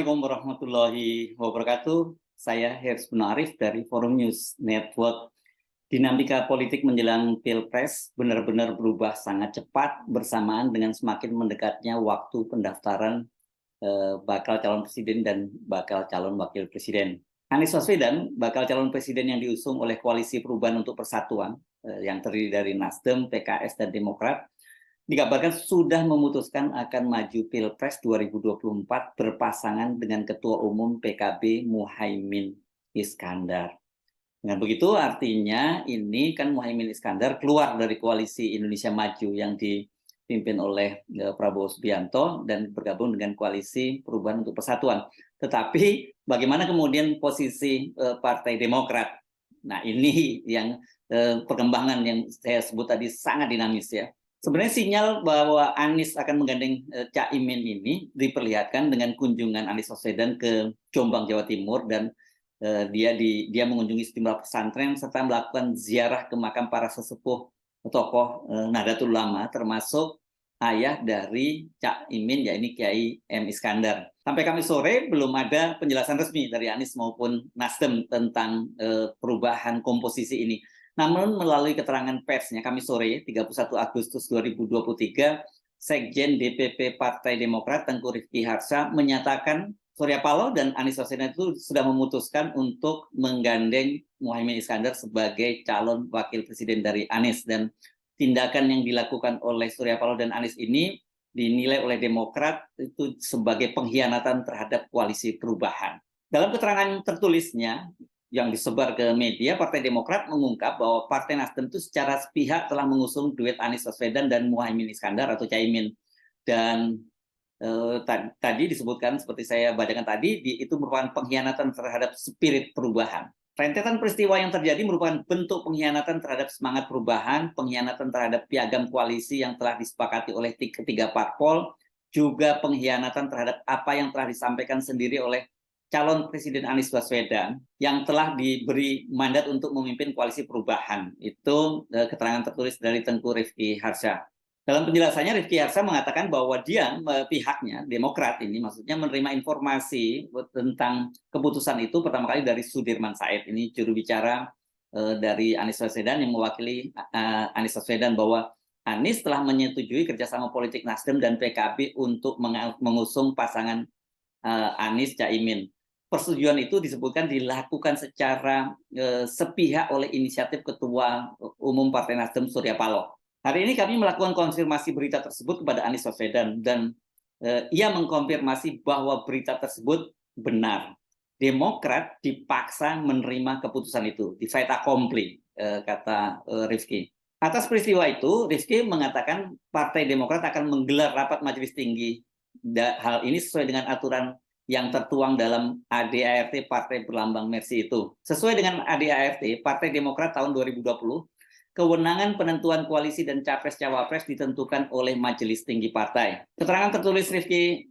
Assalamualaikum warahmatullahi wabarakatuh. Saya Hersy Arif dari Forum News Network. Dinamika politik menjelang Pilpres benar-benar berubah sangat cepat bersamaan dengan semakin mendekatnya waktu pendaftaran bakal calon presiden dan bakal calon wakil presiden. Anies Baswedan, bakal calon presiden yang diusung oleh Koalisi Perubahan untuk Persatuan yang terdiri dari Nasdem, PKS, dan Demokrat, dikabarkan sudah memutuskan akan maju Pilpres 2024 berpasangan dengan Ketua Umum PKB Muhaimin Iskandar. Dengan begitu artinya ini kan Muhaimin Iskandar keluar dari koalisi Indonesia Maju yang dipimpin oleh Prabowo Subianto dan bergabung dengan Koalisi Perubahan untuk Persatuan. Tetapi bagaimana kemudian posisi Partai Demokrat? Nah ini yang perkembangan yang saya sebut tadi sangat dinamis ya. Sebenarnya sinyal bahwa Anies akan menggandeng Cak Imin ini diperlihatkan dengan kunjungan Anies Baswedan ke Jombang, Jawa Timur, dan dia mengunjungi sejumlah pesantren serta melakukan ziarah ke makam para sesepuh tokoh Nahdlatul Ulama, termasuk ayah dari Cak Imin, yakni Kiai M. Iskandar. Sampai Kamis sore belum ada penjelasan resmi dari Anies maupun Nasdem tentang perubahan komposisi ini. Namun melalui keterangan persnya Kamis sore 31 Agustus 2023, Sekjen DPP Partai Demokrat Tengku Rifki Harsha menyatakan Surya Paloh dan Anies Baswedan itu sudah memutuskan untuk menggandeng Muhaimin Iskandar sebagai calon wakil presiden dari Anies, dan tindakan yang dilakukan oleh Surya Paloh dan Anies ini dinilai oleh Demokrat itu sebagai pengkhianatan terhadap koalisi perubahan. Dalam keterangan tertulisnya yang disebar ke media, Partai Demokrat mengungkap bahwa Partai Nasdem itu secara sepihak telah mengusung duet Anies Baswedan dan Muhaimin Iskandar atau Caimin. Dan tadi disebutkan seperti saya bacakan tadi, itu merupakan pengkhianatan terhadap spirit perubahan. Rentetan peristiwa yang terjadi merupakan bentuk pengkhianatan terhadap semangat perubahan, pengkhianatan terhadap piagam koalisi yang telah disepakati oleh ketiga parpol, juga pengkhianatan terhadap apa yang telah disampaikan sendiri oleh calon Presiden Anies Baswedan yang telah diberi mandat untuk memimpin koalisi perubahan. Itu keterangan tertulis dari Tengku Rifki Harsha. Dalam penjelasannya, Rifki Harsha mengatakan bahwa dia, pihaknya, Demokrat ini, maksudnya menerima informasi tentang keputusan itu pertama kali dari Sudirman Said, ini juru bicara dari Anies Baswedan yang mewakili Anies Baswedan, bahwa Anies telah menyetujui kerjasama politik Nasdem dan PKB untuk mengusung pasangan Anies Caimin. Persetujuan itu disebutkan dilakukan secara sepihak oleh inisiatif Ketua Umum Partai Nasdem Surya Paloh. Hari ini kami melakukan konfirmasi berita tersebut kepada Anies Baswedan, dan ia mengkonfirmasi bahwa berita tersebut benar. Demokrat dipaksa menerima keputusan itu, di fait accompli, kata Rifki. Atas peristiwa itu, Rifki mengatakan Partai Demokrat akan menggelar rapat majelis tinggi. Hal ini sesuai dengan aturan yang tertuang dalam ADART Partai Berlambang Mersi itu. Sesuai dengan ADART Partai Demokrat tahun 2020, kewenangan penentuan koalisi dan capres-cawapres ditentukan oleh Majelis Tinggi Partai. Keterangan tertulis Rifki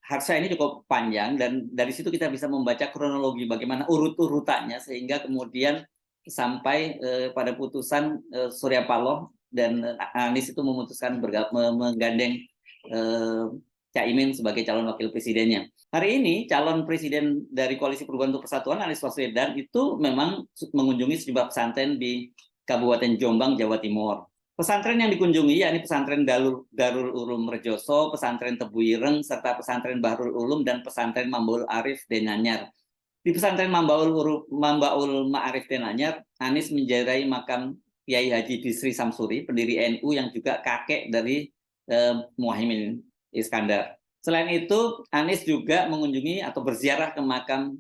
Harsha ini cukup panjang, dan dari situ kita bisa membaca kronologi bagaimana urut-urutannya sehingga kemudian sampai pada putusan Surya Paloh dan Anies itu memutuskan menggandeng Caimin sebagai calon wakil presidennya. Hari ini calon presiden dari Koalisi Perubahan untuk Persatuan, Anies Baswedan, itu memang mengunjungi sejumlah pesantren di Kabupaten Jombang, Jawa Timur. Pesantren yang dikunjungi yakni pesantren Darul Ulum Rejoso, pesantren Tebu Ireng, serta pesantren Bahrul Ulum dan pesantren Mambaul Arif Denanyar. Di pesantren Mambaul Ma'arif Denanyar, Anies menziarahi makam Kiai Haji Bisri Samsuri, pendiri NU yang juga kakek dari Muhaimin Iskandar. Selain itu, Anies juga mengunjungi atau berziarah ke makam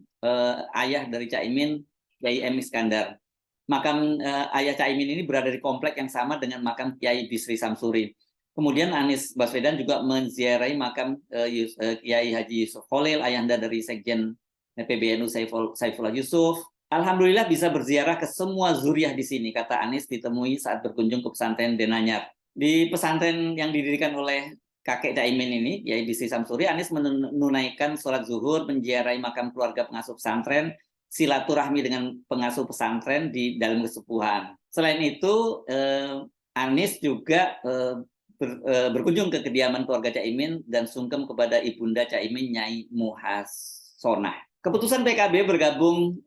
ayah dari Caimin, Kiai M. Iskandar. Makam ayah Caimin ini berada di komplek yang sama dengan makam Kiai Bisri Samsuri. Kemudian Anies Baswedan juga menziarahi makam Kiai Haji Yusuf Khalil, ayahanda dari Sekjen PBNU Saifullah Yusuf. Alhamdulillah bisa berziarah ke semua zuriah di sini, kata Anies ditemui saat berkunjung ke pesantren Denanyar. Di pesantren yang didirikan oleh kakek Caimin ini, Kiai Bisri Samsuri, Anies menunaikan sholat zuhur, menziarahi makam keluarga pengasuh pesantren, silaturahmi dengan pengasuh pesantren di dalam kesepuhan. Selain itu, Anies juga berkunjung ke kediaman keluarga Caimin dan sungkem kepada Ibunda Caimin Nyai Muhasonah. Keputusan PKB bergabung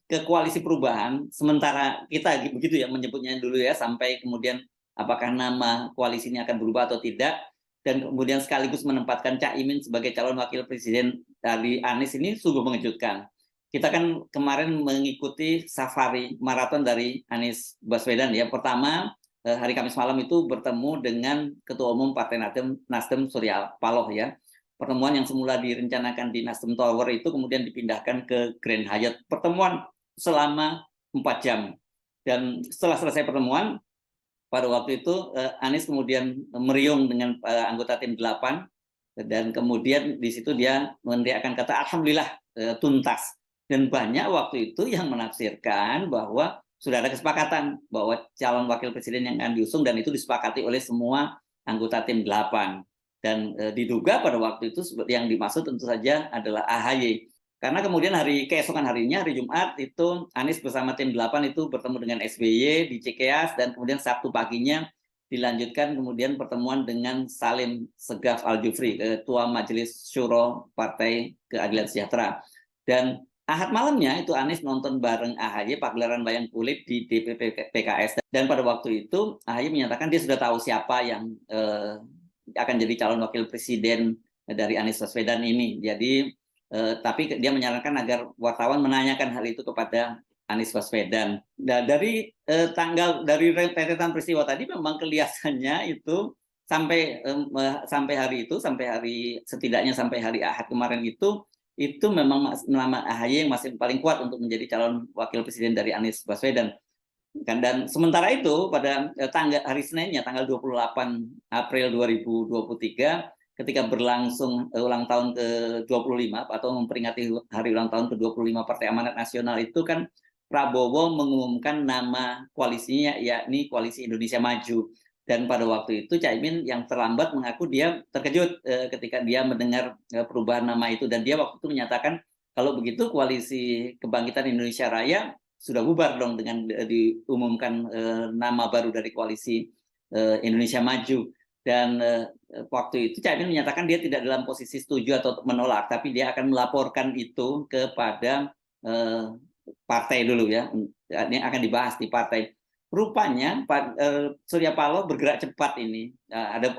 ke koalisi perubahan, sementara kita begitu ya menyebutnya dulu ya, sampai kemudian apakah nama koalisi ini akan berubah atau tidak, dan kemudian sekaligus menempatkan Caimin sebagai calon wakil presiden dari Anies ini sungguh mengejutkan. Kita kan kemarin mengikuti safari maraton dari Anies Baswedan ya. Pertama, hari Kamis malam itu bertemu dengan Ketua Umum Partai Nasdem Surya Paloh ya. Pertemuan yang semula direncanakan di Nasdem Tower itu kemudian dipindahkan ke Grand Hyatt. Pertemuan selama 4 jam. Dan setelah selesai pertemuan, pada waktu itu Anies kemudian meriung dengan anggota tim 8, dan kemudian di situ dia meneriakkan kata alhamdulillah tuntas. Dan banyak waktu itu yang menafsirkan bahwa sudah ada kesepakatan bahwa calon wakil presiden yang akan diusung, dan itu disepakati oleh semua anggota tim 8. Dan diduga pada waktu itu yang dimaksud tentu saja adalah AHY. Karena kemudian keesokan harinya, hari Jumat, itu Anies bersama tim 8 itu bertemu dengan SBY di Cikeas, dan kemudian Sabtu paginya dilanjutkan kemudian pertemuan dengan Salim Segaf Al-Jufri, Ketua Majelis Syuro Partai Keadilan Sejahtera. Dan Ahad malamnya itu Anies nonton bareng AHY pagelaran wayang kulit di DPP PKS. Dan pada waktu itu AHY menyatakan dia sudah tahu siapa yang akan jadi calon wakil presiden dari Anies Baswedan ini. Jadi tapi dia menyarankan agar wartawan menanyakan hal itu kepada Anies Baswedan. Nah, dari rentetan peristiwa tadi memang kelihatannya itu sampai setidaknya sampai hari Ahad kemarin itu memang nama AHY yang masih paling kuat untuk menjadi calon wakil presiden dari Anies Baswedan. Dan sementara itu pada hari Seninnya tanggal 28 April 2023, ketika berlangsung ulang tahun ke-25 atau memperingati hari ulang tahun ke-25 Partai Amanat Nasional itu kan, Prabowo mengumumkan nama koalisinya, yakni Koalisi Indonesia Maju. Dan pada waktu itu Caimin yang terlambat mengaku dia terkejut ketika dia mendengar perubahan nama itu, dan dia waktu itu menyatakan kalau begitu Koalisi Kebangkitan Indonesia Raya sudah bubar dong dengan diumumkan nama baru dari Koalisi Indonesia Maju. Dan waktu itu Caimin menyatakan dia tidak dalam posisi setuju atau menolak, tapi dia akan melaporkan itu kepada partai dulu ya. Ini akan dibahas di partai. Rupanya Surya Paloh bergerak cepat ini.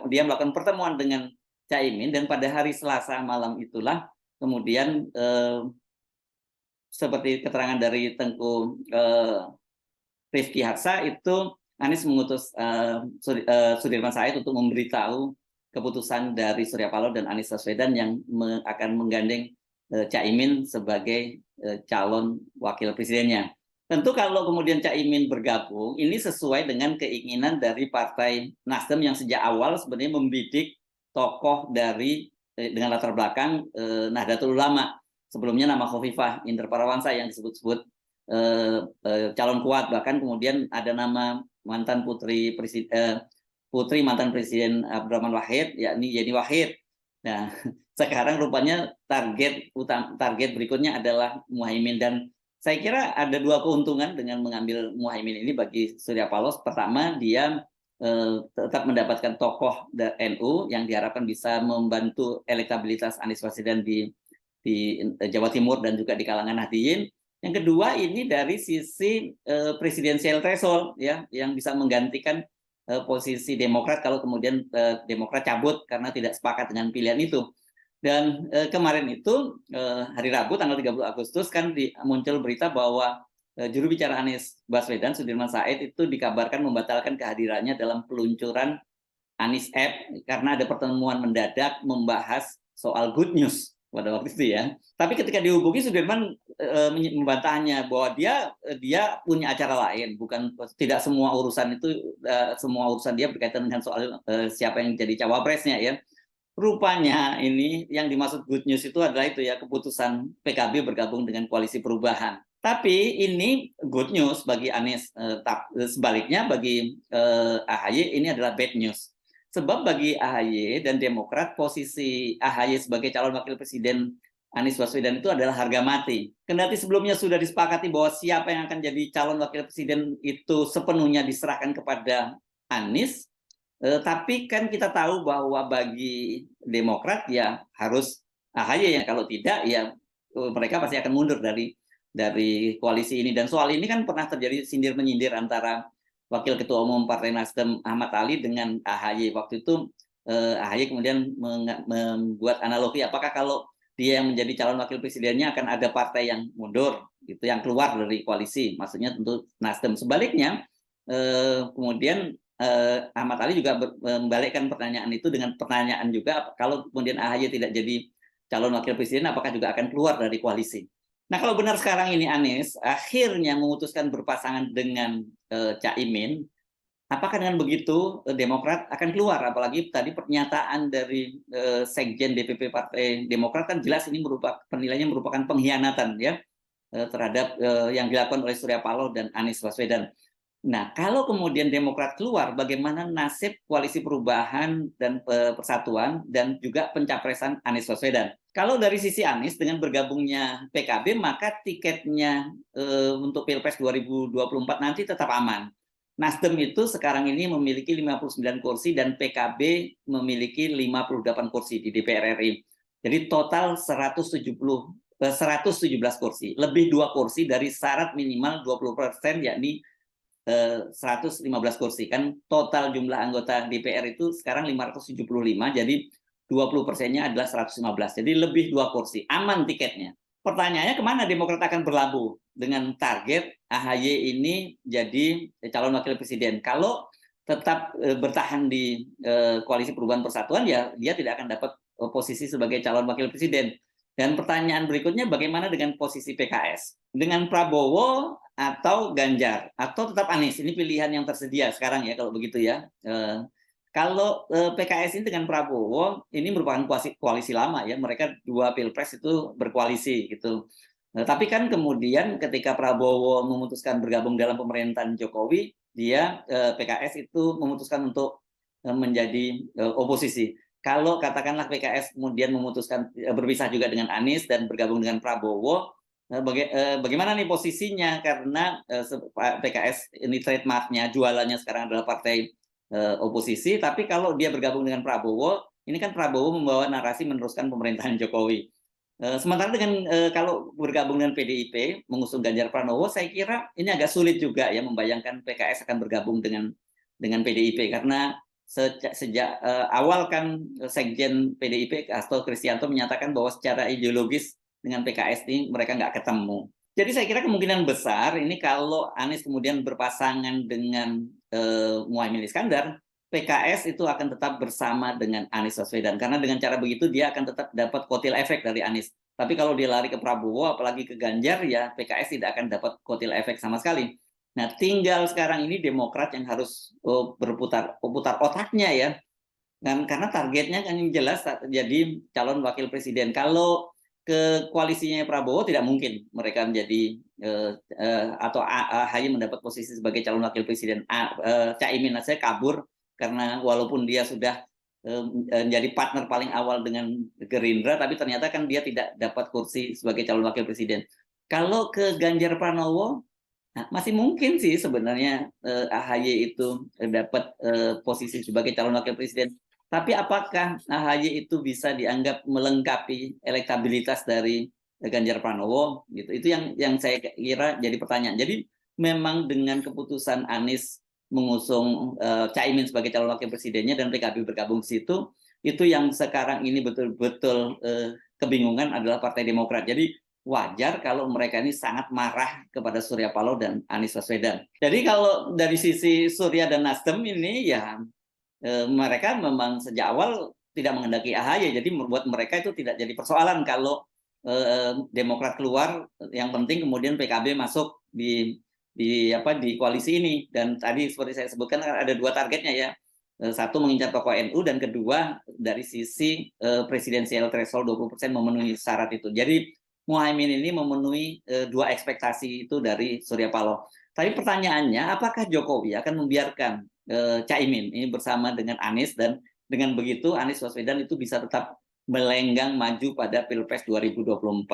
Dia melakukan pertemuan dengan Caimin, dan pada hari Selasa malam itulah kemudian seperti keterangan dari Tengku Rifki Harsa, itu Anies mengutus Sudirman Said untuk memberitahu keputusan dari Surya Paloh dan Anies Baswedan yang akan menggandeng Caimin sebagai calon wakil presidennya. Tentu kalau kemudian Caimin bergabung, ini sesuai dengan keinginan dari Partai Nasdem yang sejak awal sebenarnya membidik tokoh dengan latar belakang Nahdlatul Ulama. Sebelumnya nama Khofifah Indar Parawansa yang disebut-sebut calon kuat, bahkan kemudian ada nama mantan putri mantan Presiden Abdurrahman Wahid, yakni Yeni Wahid. Nah, sekarang rupanya target berikutnya adalah Muhaimin, dan saya kira ada dua keuntungan dengan mengambil Muhaimin ini bagi Surya Paloh. Pertama, dia tetap mendapatkan tokoh NU yang diharapkan bisa membantu elektabilitas Anies Baswedan di Jawa Timur dan juga di kalangan Nahdliyin. Yang kedua, ini dari sisi presidensial threshold ya, yang bisa menggantikan posisi Demokrat kalau kemudian Demokrat cabut karena tidak sepakat dengan pilihan itu. Dan kemarin itu hari Rabu tanggal 30 Agustus kan muncul berita bahwa juru bicara Anies Baswedan, Sudirman Said, itu dikabarkan membatalkan kehadirannya dalam peluncuran Anies App karena ada pertemuan mendadak membahas soal good news pada waktu itu ya. Tapi ketika dihubungi, Sudirman membantahnya bahwa dia punya acara lain, tidak semua urusan dia berkaitan dengan soal siapa yang jadi cawapresnya ya. Rupanya ini yang dimaksud good news itu adalah itu ya, keputusan PKB bergabung dengan Koalisi Perubahan. Tapi ini good news bagi Anies, sebaliknya bagi AHY ini adalah bad news. Sebab bagi AHY dan Demokrat, posisi AHY sebagai calon wakil presiden Anies Baswedan itu adalah harga mati. Kendati sebelumnya sudah disepakati bahwa siapa yang akan jadi calon wakil presiden itu sepenuhnya diserahkan kepada Anies, Tapi kan kita tahu bahwa bagi Demokrat ya harus AHY ya, kalau tidak ya mereka pasti akan mundur dari koalisi ini. Dan soal ini kan pernah terjadi sindir menyindir antara Wakil Ketua Umum Partai Nasdem Ahmad Ali dengan AHY. Waktu itu AHY kemudian membuat analogi, apakah kalau dia yang menjadi calon wakil presidennya akan ada partai yang mundur, gitu, yang keluar dari koalisi, maksudnya tentu Nasdem. Sebaliknya, kemudian Ahmad Ali juga membalikkan pertanyaan itu dengan pertanyaan juga, kalau kemudian AHY tidak jadi calon wakil presiden, apakah juga akan keluar dari koalisi? Nah, kalau benar sekarang ini Anies akhirnya memutuskan berpasangan dengan Caimin, apakah dengan begitu Demokrat akan keluar? Apalagi tadi pernyataan dari Sekjen DPP Partai Demokrat kan jelas ini penilaiannya merupakan pengkhianatan ya terhadap yang dilakukan oleh Surya Paloh dan Anies Baswedan. Nah, kalau kemudian Demokrat keluar, bagaimana nasib Koalisi Perubahan dan Persatuan dan juga pencapresan Anies Baswedan? Kalau dari sisi Anies dengan bergabungnya PKB, maka tiketnya untuk Pilpres 2024 nanti tetap aman. Nasdem itu sekarang ini memiliki 59 kursi dan PKB memiliki 58 kursi di DPR RI. Jadi total 117 kursi, lebih 2 kursi dari syarat minimal 20%, yakni 115 kursi. Kan total jumlah anggota DPR itu sekarang 575, jadi 20%-nya adalah 115. Jadi lebih 2 kursi, aman tiketnya. Pertanyaannya kemana Demokrat akan berlabuh dengan target AHY ini jadi calon wakil presiden. Kalau tetap bertahan di Koalisi Perubahan Persatuan, ya dia tidak akan dapat posisi sebagai calon wakil presiden. Dan pertanyaan berikutnya, bagaimana dengan posisi PKS? Dengan Prabowo atau Ganjar? Atau tetap Anies? Ini pilihan yang tersedia sekarang ya, kalau begitu ya. Kalau PKS ini dengan Prabowo, ini merupakan koalisi lama ya. Mereka 2 Pilpres itu berkoalisi gitu. Tapi kan kemudian ketika Prabowo memutuskan bergabung dalam pemerintahan Jokowi, dia PKS itu memutuskan untuk menjadi oposisi. Kalau katakanlah PKS kemudian memutuskan berpisah juga dengan Anies dan bergabung dengan Prabowo, bagaimana nih posisinya? Karena PKS ini trademarknya, jualannya sekarang adalah partai oposisi, tapi kalau dia bergabung dengan Prabowo, ini kan Prabowo membawa narasi meneruskan pemerintahan Jokowi. Sementara dengan kalau bergabung dengan PDIP, mengusung Ganjar Pranowo, saya kira ini agak sulit juga ya membayangkan PKS akan bergabung dengan PDIP, karena sejak awal kan Sekjen PDIP Hasto Kristianto menyatakan bahwa secara ideologis dengan PKS ini mereka nggak ketemu. Jadi saya kira kemungkinan besar ini kalau Anies kemudian berpasangan dengan Muhaimin Iskandar, PKS itu akan tetap bersama dengan Anies Baswedan. Karena dengan cara begitu dia akan tetap dapat kotil efek dari Anies. Tapi kalau dia lari ke Prabowo, apalagi ke Ganjar, ya PKS tidak akan dapat kotil efek sama sekali. Nah, tinggal sekarang ini Demokrat yang harus putar otaknya ya. Dan karena targetnya kan jelas jadi calon wakil presiden. Kalau ke koalisinya Prabowo tidak mungkin mereka menjadi atau AHY mendapat posisi sebagai calon wakil presiden. Caimin saja kabur karena walaupun dia sudah menjadi partner paling awal dengan Gerindra, tapi ternyata kan dia tidak dapat kursi sebagai calon wakil presiden. Kalau ke Ganjar Pranowo, masih mungkin sih sebenarnya AHY itu dapat posisi sebagai calon wakil presiden. Tapi apakah AHY itu bisa dianggap melengkapi elektabilitas dari Ganjar Pranowo? Gitu. Itu yang saya kira jadi pertanyaan. Jadi memang dengan keputusan Anies mengusung Caimin sebagai calon wakil presidennya dan PKB bergabung di situ, itu yang sekarang ini betul-betul kebingungan adalah Partai Demokrat. Jadi wajar kalau mereka ini sangat marah kepada Surya Paloh dan Anies Baswedan. Jadi kalau dari sisi Surya dan Nasdem ini ya mereka memang sejak awal tidak menghendaki AHY, jadi membuat mereka itu tidak jadi persoalan kalau Demokrat keluar. Yang penting kemudian PKB masuk di koalisi ini. Dan tadi seperti saya sebutkan ada 2 targetnya ya. Satu mengincar tokoh NU dan kedua dari sisi presidensial threshold 20% memenuhi syarat itu. Jadi Muhaimin ini memenuhi 2 ekspektasi itu dari Surya Paloh. Tapi pertanyaannya, apakah Jokowi akan membiarkan Caimin ini bersama dengan Anies, dan dengan begitu Anies Baswedan itu bisa tetap melenggang maju pada Pilpres 2024.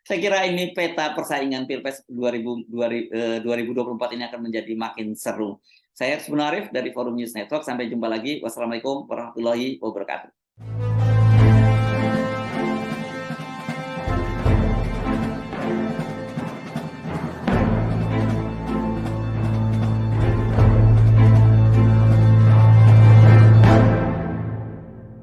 Saya kira ini peta persaingan Pilpres 2024 ini akan menjadi makin seru. Saya Hersbun Arif dari Forum News Network. Sampai jumpa lagi. Wassalamualaikum warahmatullahi wabarakatuh.